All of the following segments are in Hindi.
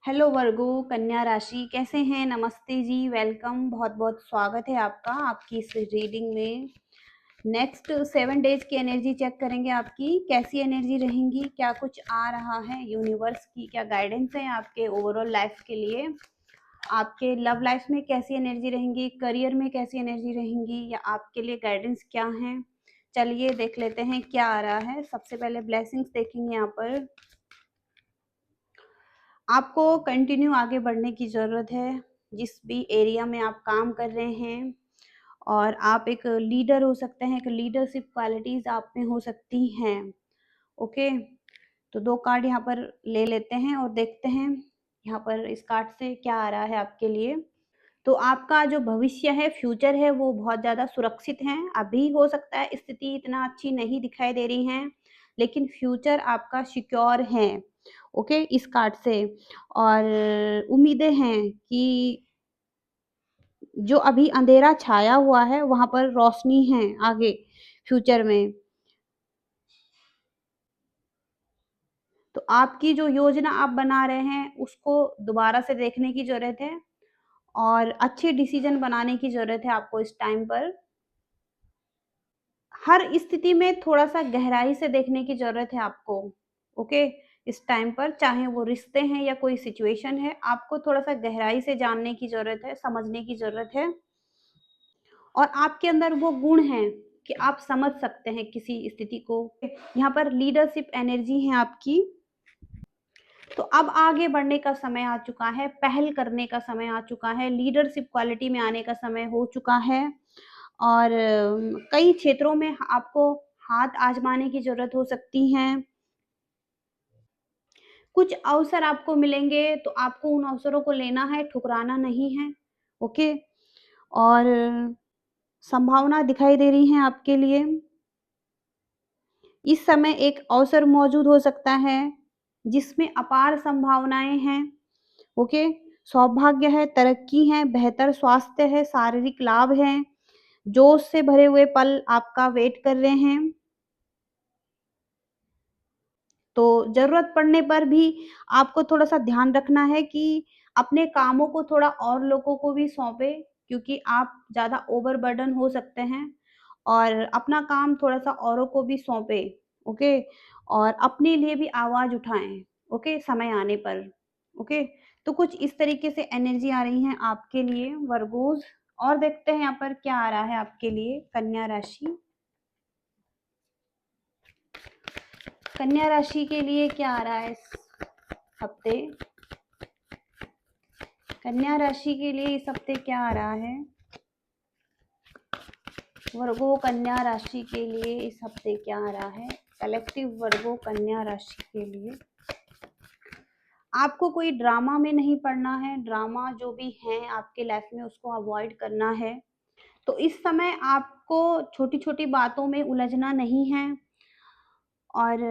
हेलो वर्गो कन्या राशि कैसे हैं। नमस्ते जी, वेलकम, बहुत बहुत स्वागत है आपका आपकी इस रीडिंग में। नेक्स्ट 7 डेज की एनर्जी चेक करेंगे, आपकी कैसी एनर्जी रहेंगी, क्या कुछ आ रहा है, यूनिवर्स की क्या गाइडेंस है आपके ओवरऑल लाइफ के लिए, आपके लव लाइफ में कैसी एनर्जी रहेंगी, करियर में कैसी एनर्जी रहेंगी, या आपके लिए गाइडेंस क्या है। चलिए देख लेते हैं क्या आ रहा है। सबसे पहले ब्लेसिंग्स देखेंगे यहाँ पर। आपको कंटिन्यू आगे बढ़ने की ज़रूरत है जिस भी एरिया में आप काम कर रहे हैं, और आप एक लीडर हो सकते हैं, एक लीडरशिप क्वालिटीज़ आप में हो सकती हैं। ओके, तो 2 कार्ड यहाँ पर ले लेते हैं और देखते हैं यहाँ पर इस कार्ड से क्या आ रहा है आपके लिए। तो आपका जो भविष्य है, फ्यूचर है, वो बहुत ज़्यादा सुरक्षित है। अभी हो सकता है स्थिति इतना अच्छी नहीं दिखाई दे रही है, लेकिन फ्यूचर आपका सिक्योर है। ओके, इस कार्ड से। और उम्मीदें हैं कि जो अभी अंधेरा छाया हुआ है वहां पर रोशनी है आगे फ्यूचर में। तो आपकी जो योजना आप बना रहे हैं उसको दोबारा से देखने की जरूरत है, और अच्छे डिसीजन बनाने की जरूरत है आपको इस टाइम पर। हर स्थिति में थोड़ा सा गहराई से देखने की जरूरत है आपको। ओके, इस टाइम पर चाहे वो रिश्ते हैं या कोई सिचुएशन है, आपको थोड़ा सा गहराई से जानने की जरूरत है, समझने की जरूरत है। और आपके अंदर वो गुण है कि आप समझ सकते हैं किसी स्थिति को। यहाँ पर लीडरशिप एनर्जी है आपकी। तो अब आगे बढ़ने का समय आ चुका है, पहल करने का समय आ चुका है, लीडरशिप क्वालिटी में आने का समय हो चुका है। और कई क्षेत्रों में आपको हाथ आजमाने की जरूरत हो सकती है। कुछ अवसर आपको मिलेंगे तो आपको उन अवसरों को लेना है, ठुकराना नहीं है। ओके, और संभावना दिखाई दे रही है आपके लिए। इस समय एक अवसर मौजूद हो सकता है जिसमें अपार संभावनाएं हैं। ओके, सौभाग्य है, तरक्की है, बेहतर स्वास्थ्य है, शारीरिक लाभ है, जोश से भरे हुए पल आपका वेट कर रहे हैं। तो जरूरत पड़ने पर भी आपको थोड़ा सा ध्यान रखना है कि अपने कामों को थोड़ा और लोगों को भी सौंपे, क्योंकि आप ज्यादा ओवरबर्डन हो सकते हैं। और अपना काम थोड़ा सा औरों को भी सौंपे। ओके, और अपने लिए भी आवाज उठाएं। ओके, समय आने पर। ओके, तो कुछ इस तरीके से एनर्जी आ रही है आपके लिए वर्गोज। और देखते हैं यहाँ पर क्या आ रहा है आपके लिए कन्या राशि। कन्या राशि के लिए क्या आ रहा है इस हफ्ते। कन्या राशि के लिए इस हफ्ते क्या आ रहा है। वर्गो कन्या राशि के लिए इस हफ्ते क्या आ रहा है। कलेक्टिव वर्गो कन्या राशि के लिए। आपको कोई ड्रामा में नहीं पड़ना है। ड्रामा जो भी है आपके लाइफ में उसको अवॉइड करना है। तो इस समय आपको छोटी छोटी बातों में उलझना नहीं है। और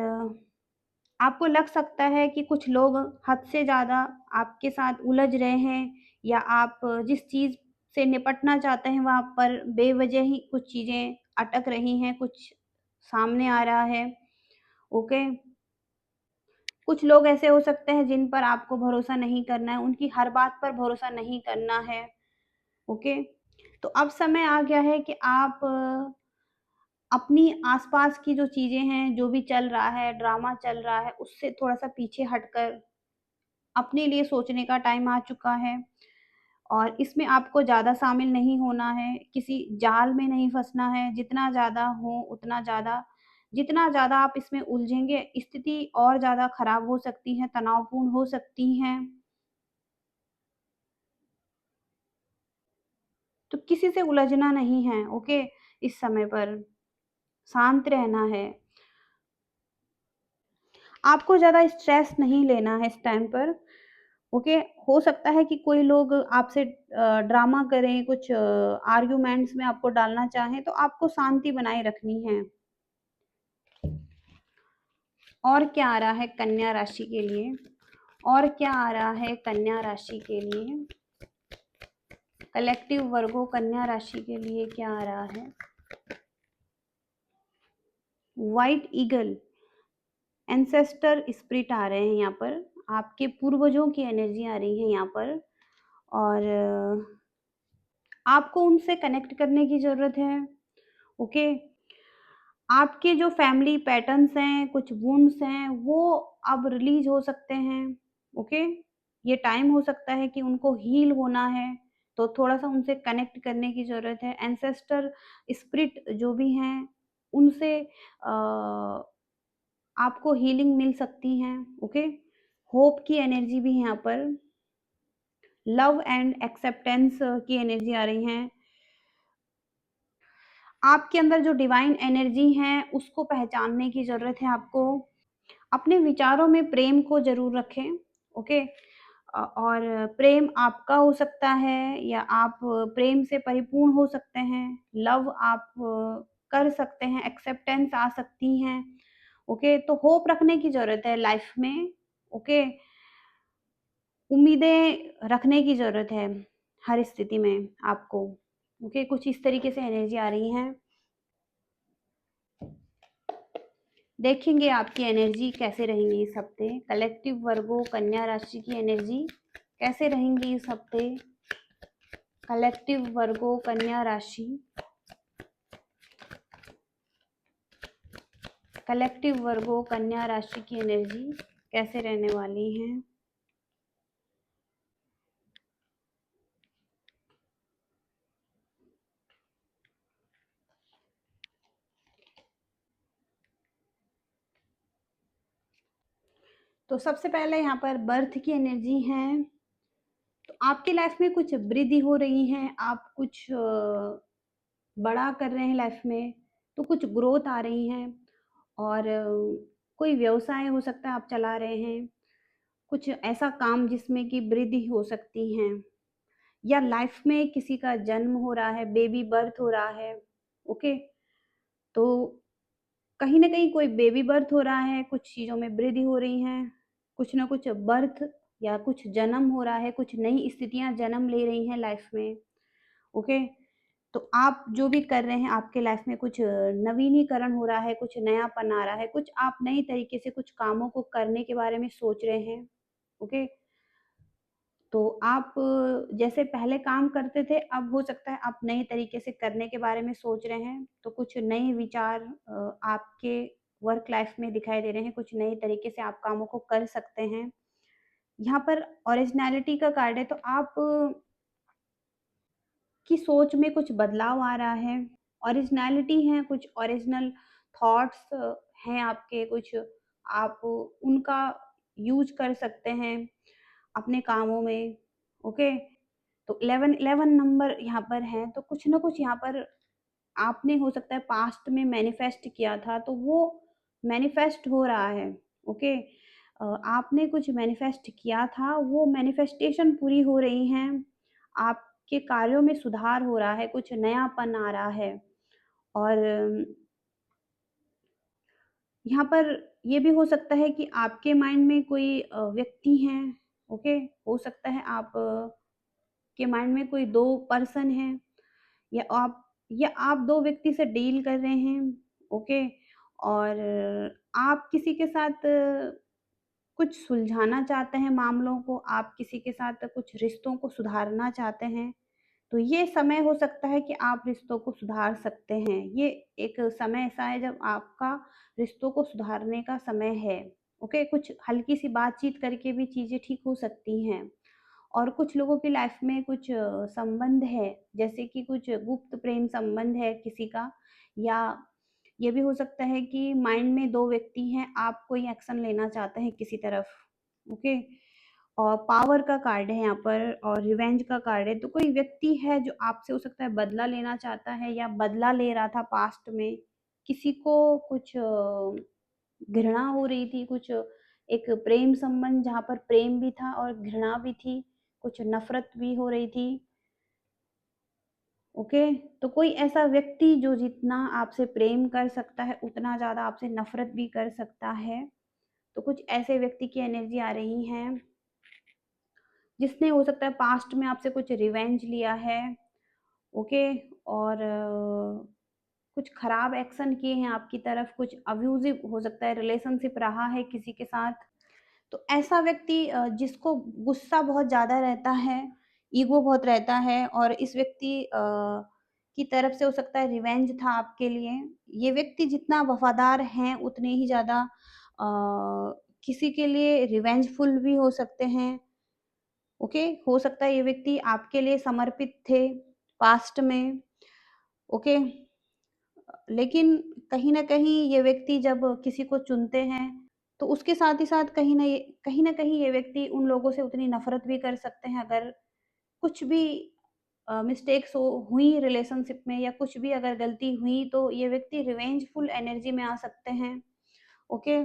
आपको लग सकता है कि कुछ लोग हद से ज़्यादा आपके साथ उलझ रहे हैं, या आप जिस चीज़ से निपटना चाहते हैं वहाँ पर बेवजह ही कुछ चीज़ें अटक रही हैं, कुछ सामने आ रहा है। ओके, कुछ लोग ऐसे हो सकते हैं जिन पर आपको भरोसा नहीं करना है, उनकी हर बात पर भरोसा नहीं करना है। ओके, तो अब समय आ गया है कि आप अपनी आसपास की जो चीजें हैं, जो भी चल रहा है, ड्रामा चल रहा है, उससे थोड़ा सा पीछे हटकर अपने लिए सोचने का टाइम आ चुका है। और इसमें आपको ज़्यादा शामिल नहीं होना है, किसी जाल में नहीं फंसना है। जितना ज़्यादा हो उतना ज़्यादा, जितना ज़्यादा आप इसमें उलझेंगे स्थिति और ज़्यादा खराब हो सकती है, तनावपूर्ण हो सकती है। तो किसी से उलझना नहीं है। ओके, इस समय पर शांत रहना है। आपको ज़्यादा स्ट्रेस नहीं लेना है इस टाइम पर। ओके, हो सकता है कि कोई लोग आपसे ड्रामा करें, कुछ आर्ग्यूमेंट्स में आपको डालना चाहें, तो आपको शांति बनाए रखनी है। और क्या आ रहा है कन्या राशि के लिए। और क्या आ रहा है कन्या राशि के लिए। कलेक्टिव वर्गों कन्या राशि के लिए क्या आ रहा है। व्हाइट ईगल, एंसेस्टर स्पिरिट आ रहे हैं यहाँ पर। आपके पूर्वजों की एनर्जी आ रही है यहाँ पर, और आपको उनसे कनेक्ट करने की ज़रूरत है, ओके? आपके जो फैमिली पैटर्न्स हैं, कुछ वुंड्स हैं, वो अब रिलीज़ हो सकते हैं, ओके? ये टाइम हो सकता है कि उनको हील होना है, तो थोड़ा-सा उनसे कनेक्ट करने की ज़रूरत है। एंसेस्टर स्पिरिट जो भी हैं, उनसे आपको हीलिंग मिल सकती हैं, ओके? होप की एनर्जी भी है यहाँ पर, लव एंड एक्सेप्टेंस की एनर्जी आ रही हैं। आपके अंदर जो डिवाइन एनर्जी है, उसको पहचानने की ज़रूरत है आपको। अपने विचारों में प्रेम को ज़रूर रखें, ओके? और प्रेम आपका हो सकता है या आप प्रेम से परिपूर्ण हो सकते हैं, लव आप कर सकते हैं, एक्सेप्टेंस आ सकती हैं, ओके? तो होप रखने की ज़रूरत है लाइफ में, ओके? उम्मीदें रखने की ज़रूरत है हर स्थिति में आपको, ओके? कुछ इस तरीके से एनर्जी आ रही हैं। देखेंगे आपकी एनर्जी कैसे रहेंगी इस हफ्ते। कलेक्टिव वर्गो कन्या राशि की एनर्जी कैसे रहेंगी इस हफ्ते। कलेक्टिव वर्गो कन्या राशि, कलेक्टिव वर्गो कन्या राशि की एनर्जी कैसे रहने वाली है। तो सबसे पहले यहाँ पर बर्थ की एनर्जी है। तो आपकी लाइफ में कुछ वृद्धि हो रही है, आप कुछ बड़ा कर रहे हैं लाइफ में, तो कुछ ग्रोथ आ रही है, और कोई व्यवसाय हो सकता है आप चला रहे हैं, कुछ ऐसा काम जिसमें कि वृद्धि हो सकती है, या लाइफ में किसी का जन्म हो रहा है, बेबी बर्थ हो रहा है, ओके? तो कहीं न कहीं कोई बेबी बर्थ हो रहा है, कुछ चीज़ों में वृद्धि हो रही है, कुछ न कुछ बर्थ या कुछ जन्म हो रहा है, कुछ नई स्थितियाँ जन्म ले रही हैं लाइफ में, ओके? तो आप जो भी कर रहे हैं, आपके लाइफ में कुछ नवीनीकरण हो रहा है, कुछ नयापन आ रहा है, कुछ आप नई तरीके से कुछ कामों को करने के बारे में सोच रहे हैं, ओके? तो आप जैसे पहले काम करते थे, अब हो सकता है आप नए तरीके से करने के बारे में सोच रहे हैं, तो कुछ नए विचार आपके वर्क लाइफ में दिखाई दे रहे हैं, कुछ नए तरीके से आप कामों को कर सकते हैं। यहाँ पर ओरिजिनैलिटी का कार्ड है, तो आप की सोच में कुछ बदलाव आ रहा है, ओरिजिनैलिटी है, कुछ ओरिजिनल थॉट्स हैं आपके, कुछ आप उनका यूज़ कर सकते हैं अपने कामों में, ओके? तो 11 नंबर यहाँ पर है, तो कुछ ना कुछ यहाँ पर आपने हो सकता है पास्ट में मैनिफेस्ट किया था, तो वो मैनिफेस्ट हो रहा है, ओके? आपने कुछ मैनिफेस्ट किया था, वो मैनिफेस्टेशन पूरी हो रही हैं, आपके कार्यों में सुधार हो रहा है, कुछ नयापन आ रहा है, और यहाँ पर ये भी हो सकता है कि आपके माइंड में कोई व्यक्ति हैं, ओके? हो सकता है आप के माइंड में कोई 2 पर्सन हैं, या आप 2 व्यक्ति से डील कर रहे हैं, ओके? और आप किसी के साथ कुछ सुलझाना चाहते हैं मामलों को, आप किसी के साथ कुछ रिश्तों को सुधारना चाहते हैं, तो ये समय हो सकता है कि आप रिश्तों को सुधार सकते हैं। ये एक समय ऐसा है जब आपका रिश्तों को सुधारने का समय है, ओके? कुछ हल्की-सी बातचीत करके भी चीज़ें ठीक हो सकती हैं। और कुछ लोगों की लाइफ में कुछ संबंध है, जैसे कि कुछ गुप्त प्रेम संबंध है किसी का, या ये भी हो सकता है कि माइंड में 2 व्यक्ति हैं, आप कोई एक्शन लेना चाहते हैं किसी तरफ, ओके? और पावर का कार्ड है यहाँ पर, और रिवेंज का कार्ड है, तो कोई व्यक्ति है जो आपसे हो सकता है बदला लेना चाहता है या बदला ले रहा था पास्ट में। किसी को कुछ घृणा हो रही थी, कुछ एक प्रेम संबंध जहाँ पर प्रेम भी था और घृणा भी थी, कुछ नफ़रत भी हो रही थी, ओके? तो कोई ऐसा व्यक्ति जो जितना आपसे प्रेम कर सकता है, उतना ज़्यादा आपसे नफ़रत भी कर सकता है। तो कुछ ऐसे व्यक्ति की एनर्जी आ रही हैं, जिसने हो सकता है पास्ट में आपसे कुछ रिवेंज लिया है, ओके? और कुछ खराब एक्शन किए हैं आपकी तरफ, कुछ अब्यूज़िव हो सकता है रिलेशनशिप रहा है किसी के साथ। तो ऐसा व्यक्ति जिसको गुस्सा बहुत ज़्यादा रहता है, ईगो बहुत रहता है और इस व्यक्ति की तरफ से हो सकता है रिवेंज था आपके लिए। ये व्यक्ति जितना वफ़ादार हैं उतने ही ज़्यादा किसी के लिए रिवेंजफुल भी हो सकते हैं, ओके? हो सकता है ये व्यक्ति आपके लिए समर्पित थे पास्ट में, ओके? लेकिन कहीं न कहीं ये व्यक्ति जब किसी को चुनते हैं, तो उसके साथ ही साथ कहीं न कहीं ये व्यक्ति उन लोगों से उतनी नफ़रत भी कर सकते हैं अगर कुछ भी मिस्टेक्स हुई रिलेशनशिप में या कुछ भी अगर गलती हुई तो ये व्यक्ति रिवेंजफुल एनर्जी में आ सकते हैं, ओके?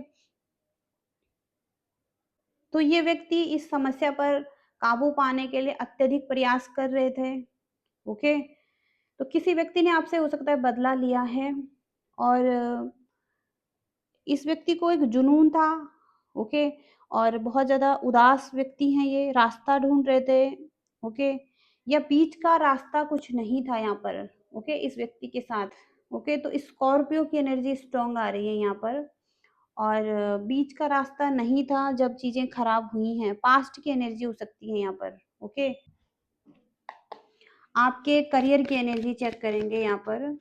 तो ये व्यक्ति इस समस्या पर काबू पाने के लिए अत्यधिक प्रयास कर रहे थे, ओके? तो किसी व्यक्ति ने आपसे हो सकता है बदला लिया है और इस व्यक्ति को एक जुनून था, ओके? और बहुत ज़्यादा उदास व्यक्ति हैं ये, रास्ता ढूँढ रहे थे, ओके? या बीच का रास्ता कुछ नहीं था यहाँ पर, ओके? इस व्यक्ति के साथ, ओके? तो स्कॉर्पियो की एनर्जी स्ट्रॉन्ग आ रही है यहाँ पर और बीच का रास्ता नहीं था जब चीज़ें खराब हुई हैं, पास्ट की एनर्जी हो सकती है यहाँ पर, ओके? आपके करियर की एनर्जी चेक करेंगे यहाँ पर।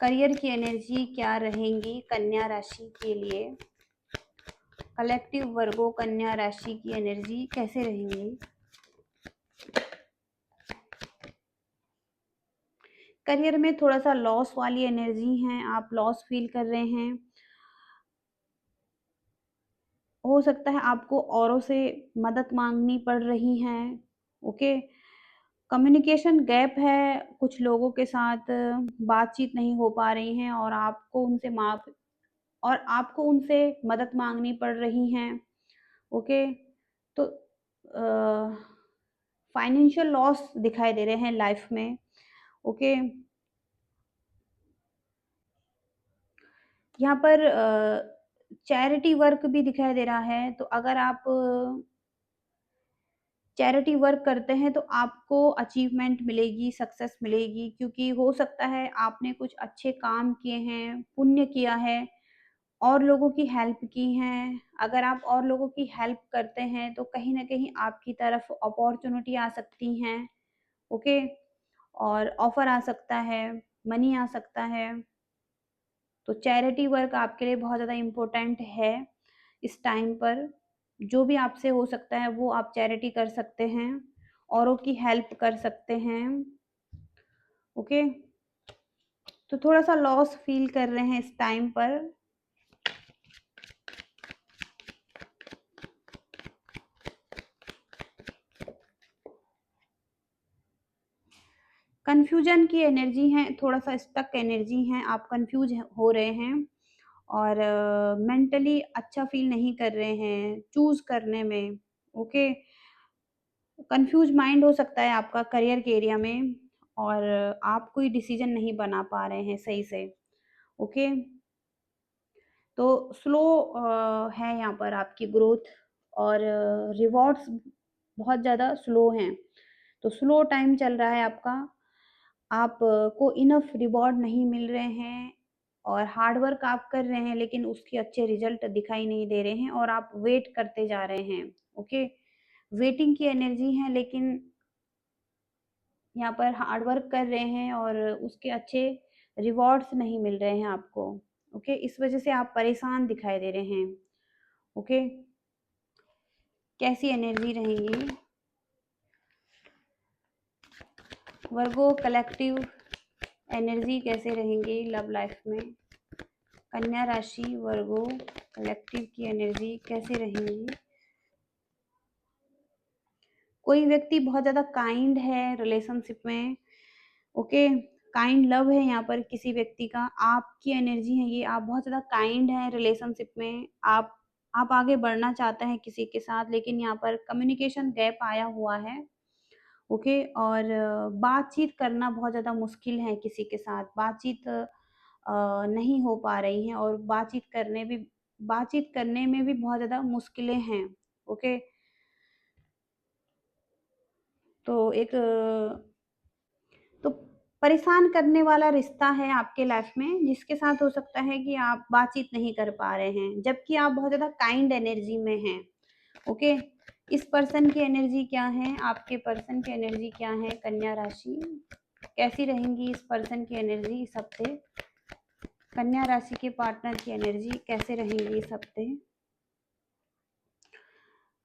करियर की एनर्जी क्या रहेंगी कन्या राशि के लिए? कलेक्टिव वर्गो कन्या राशि की एनर्जी कैसे रहेंगी? करियर में थोड़ा-सा लॉस वाली एनर्जी है, आप लॉस फ़ील कर रहे हैं। हो सकता है आपको औरों से मदद माँगनी पड़ रही है, ओके? कम्युनिकेशन गैप है, कुछ लोगों के साथ बातचीत नहीं हो पा रही है और आपको उनसे मदद माँगनी पड़ रही है, ओके? तो फाइनेंशियल लॉस दिखाई दे रहे हैं लाइफ़ में, ओके? यहाँ पर चैरिटी वर्क भी दिखाई दे रहा है, तो अगर आप चैरिटी वर्क करते हैं तो आपको अचीवमेंट मिलेगी, सक्सेस मिलेगी क्योंकि हो सकता है आपने कुछ अच्छे काम किए हैं, पुण्य किया है, और लोगों की हेल्प की है। अगर आप और लोगों की हेल्प करते हैं तो कहीं न कहीं आपकी तरफ अपॉर्च्युनिटी आ सकती हैं, ओके? और ऑफ़र आ सकता है, मनी आ सकता है। तो चैरिटी वर्क आपके लिए बहुत ज़्यादा इम्पोर्टेंट है इस टाइम पर। जो भी आपसे हो सकता है वो आप चैरिटी कर सकते हैं, औरों की हेल्प कर सकते हैं, ओके? तो थोड़ा-सा लॉस फ़ील कर रहे हैं इस टाइम पर। कन्फ्यूज़न की एनर्जी है, थोड़ा-सा स्टक एनर्जी है, आप कन्फ्यूज़ हो रहे हैं और मेंटली अच्छा फ़ील नहीं कर रहे हैं चूज़ करने में, ओके? कन्फ्यूज़ माइंड हो सकता है आपका करियर के एरिया में और आप कोई डिसीज़न नहीं बना पा रहे हैं सही से, ओके? तो स्लो है यहाँ पर आपकी ग्रोथ और रिवॉर्ड्स बहुत ज़्यादा स्लो हैं। तो स्लो टाइम चल रहा है आपका, आप को इनफ रिवॉर्ड नहीं मिल रहे हैं और हार्ड वर्क आप कर रहे हैं लेकिन उसके अच्छे रिज़ल्ट दिखाई नहीं दे रहे हैं और आप वेट करते जा रहे हैं, ओके? वेटिंग की एनर्जी है लेकिन यहाँ पर हार्ड वर्क कर रहे हैं और उसके अच्छे रिवॉर्ड्स नहीं मिल रहे हैं आपको, ओके? इस वज़ह से आप परेशान दिखाई दे रहे हैं, ओके? कैसी एनर्जी रहेंगी? वर्गो कलेक्टिव एनर्जी कैसे रहेंगी लव लाइफ में? कन्या राशि वर्गो कलेक्टिव की एनर्जी कैसे रहेंगी? कोई व्यक्ति बहुत ज़्यादा काइंड है रिलेशनशिप में, ओके? काइंड लव है यहाँ पर किसी व्यक्ति का, आपकी एनर्जी है ये, आप बहुत ज़्यादा काइंड हैं रिलेशनशिप में, आप आगे बढ़ना चाहते हैं किसी के साथ लेकिन यहाँ पर कम्युनिकेशन गैप आया हुआ है, ओके? और बातचीत करना बहुत ज़्यादा मुश्किल है किसी के साथ, बातचीत नहीं हो पा रही हैं और बातचीत करने में भी बहुत ज़्यादा मुश्किलें हैं, ओके? तो एक तो परेशान करने वाला रिश्ता है आपके लाइफ में, जिसके साथ हो सकता है कि आप बातचीत नहीं कर पा रहे हैं, जबकि आप बहुत ज़्यादा काइंड एनर्जी में हैं। ओके, इस पर्सन की एनर्जी क्या है, आपके पर्सन की एनर्जी क्या है, कन्या राशि कैसी रहेंगी इस पर्सन की एनर्जी इस हफ्ते, कन्या राशि के पार्टनर की एनर्जी कैसे रहेंगी इस हफ्ते।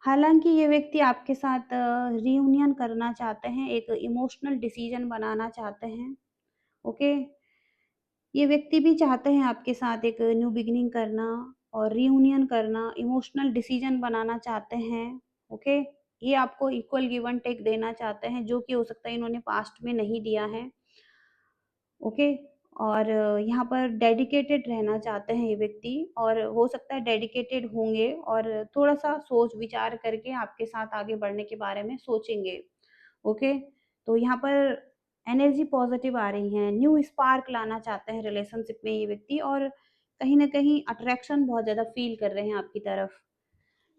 हालांकि ये व्यक्ति आपके साथ रियूनियन करना चाहते हैं, एक इमोशनल डिसीजन बनाना चाहते हैं। ओके, ये व्यक्ति भी चाहते हैं आपके साथ एक न्यू बिगिनिंग करना और रियूनियन करना, इमोशनल डिसीजन बनाना चाहते हैं। ओके, ये आपको इक्वल गिव एंड टेक देना चाहते हैं, जो कि हो सकता है इन्होंने पास्ट में नहीं दिया है। ओके, और यहाँ पर डेडिकेटेड रहना चाहते हैं ये व्यक्ति, और हो सकता है डेडिकेटेड होंगे और थोड़ा-सा सोच विचार करके आपके साथ आगे बढ़ने के बारे में सोचेंगे। ओके, तो यहाँ पर एनर्जी पॉजिटिव आ रही है, न्यू स्पार्क लाना चाहते हैं रिलेशनशिप में ये व्यक्ति, और कहीं न कहीं अट्रैक्शन बहुत ज़्यादा फ़ील कर रहे हैं आपकी तरफ।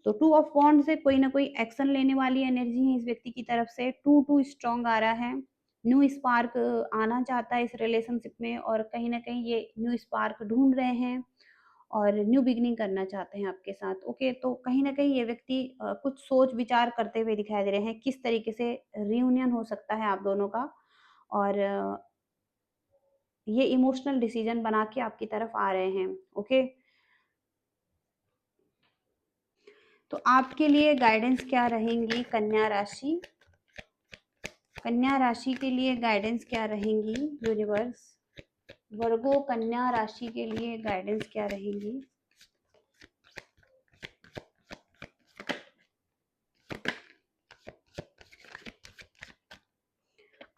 तो टू ऑफ वॉन्ड से कोई ना कोई एक्शन लेने वाली एनर्जी है इस व्यक्ति की तरफ से, टू स्ट्रॉन्ग आ रहा है, न्यू स्पार्क आना चाहता है इस रिलेशनशिप में, और कहीं ना कहीं ये न्यू स्पार्क ढूंढ रहे हैं और न्यू बिगिनिंग करना चाहते हैं आपके साथ। ओके, तो कहीं ना कहीं ये व्यक्ति कुछ सोच विचार करते हुए दिखाई दे रहे हैं किस तरीके से रियूनियन हो सकता है आप दोनों का, और ये इमोशनल डिसीजन बना के आपकी तरफ आ रहे हैं। ओके, तो आपके लिए गाइडेंस क्या रहेंगी कन्या राशि, कन्या राशि के लिए गाइडेंस क्या रहेंगी यूनिवर्स, वर्गो कन्या राशि के लिए गाइडेंस क्या रहेंगी।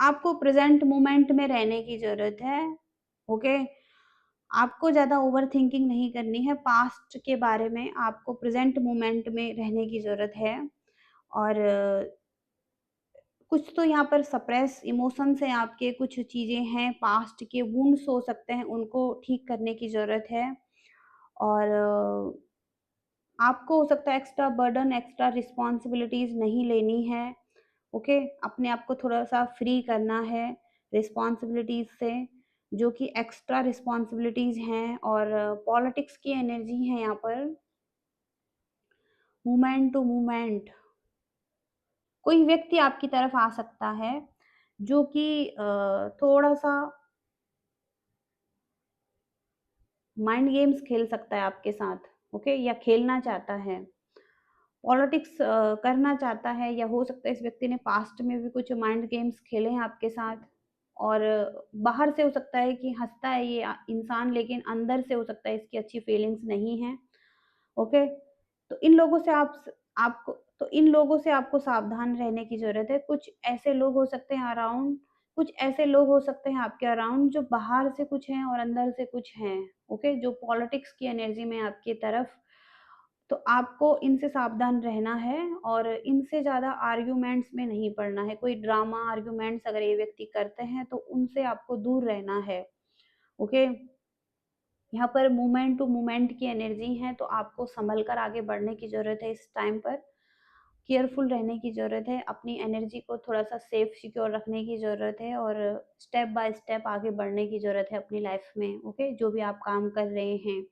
आपको प्रेजेंट मोमेंट में रहने की जरूरत है। ओके, आपको ज्यादा ओवर थिंकिंग नहीं करनी है पास्ट के बारे में, आपको प्रेजेंट मोमेंट में रहने की जरूरत है। और कुछ तो यहाँ पर सप्रेस इमोशंस हैं आपके, कुछ चीजें हैं पास्ट के वुंड्स हो सकते हैं, उनको ठीक करने की जरूरत है। और आपको हो सकता है एक्स्ट्रा बर्डन, एक्स्ट्रा रिस्पॉन्सिबिलिटीज नहीं लेनी है। ओके, अपने आप को थोड़ा सा फ्री करना है रिस्पॉन्सिबिलिटीज से, जो कि एक्स्ट्रा रिस्पॉन्सिबिलिटीज हैं। और पॉलिटिक्स की एनर्जी है यहाँ पर, मूवमेंट टू मूवमेंट, कोई व्यक्ति आपकी तरफ आ सकता है जो कि थोड़ा सा माइंड गेम्स खेल सकता है आपके साथ। ओके, या खेलना चाहता है, पॉलिटिक्स करना चाहता है, या हो सकता है इस व्यक्ति ने पास्ट में भी कुछ माइंड गेम्स खेले हैं आपके साथ। और बाहर से हो सकता है कि हंसता है ये इंसान, लेकिन अंदर से हो सकता है इसकी अच्छी फीलिंग्स नहीं है। ओके, तो इन लोगों से आपको तो इन लोगों से आपको सावधान रहने की जरूरत है। कुछ ऐसे लोग हो सकते हैं अराउंड, कुछ ऐसे लोग हो सकते हैं आपके अराउंड जो बाहर से कुछ हैं और अंदर से कुछ हैं। ओके, जो पॉलिटिक्स की एनर्जी में आपकी तरफ, तो आपको इनसे सावधान रहना है और इनसे ज़्यादा आर्ग्यूमेंट्स में नहीं पड़ना है। कोई ड्रामा आर्ग्यूमेंट्स अगर ये व्यक्ति करते हैं तो उनसे आपको दूर रहना है। ओके, यहाँ पर मूवमेंट टू मूवमेंट की एनर्जी है, तो आपको संभल कर आगे बढ़ने की ज़रूरत है इस टाइम पर, केयरफुल रहने की ज़रूरत है, अपनी एनर्जी को थोड़ा सा सेफ सिक्योर रखने की ज़रूरत है, और स्टेप बाय स्टेप आगे बढ़ने की ज़रूरत है अपनी लाइफ में। ओके, जो भी आप काम कर रहे हैं।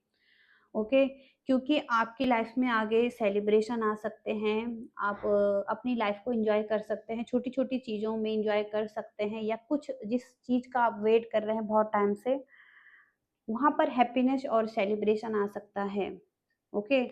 ओके, क्योंकि आपकी लाइफ में आगे सेलिब्रेशन आ सकते हैं, आप अपनी लाइफ को एंजॉय कर सकते हैं, छोटी छोटी चीज़ों में एंजॉय कर सकते हैं, या कुछ जिस चीज़ का आप वेट कर रहे हैं बहुत टाइम से, वहाँ पर हैप्पीनेस और सेलिब्रेशन आ सकता है। ओके,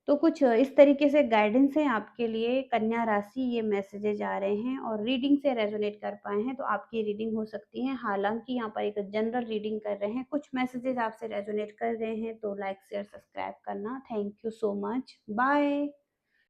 तो कुछ इस तरीके से गाइडेंस है आपके लिए कन्या राशि, ये मैसेजेज आ रहे हैं, और रीडिंग से रेजोनेट कर पाए हैं तो आपकी रीडिंग हो सकती है। हालांकि यहाँ पर एक जनरल रीडिंग कर रहे हैं, कुछ मैसेजेज आपसे रेजोनेट कर रहे हैं, तो लाइक शेयर सब्सक्राइब करना। Thank you so much, bye.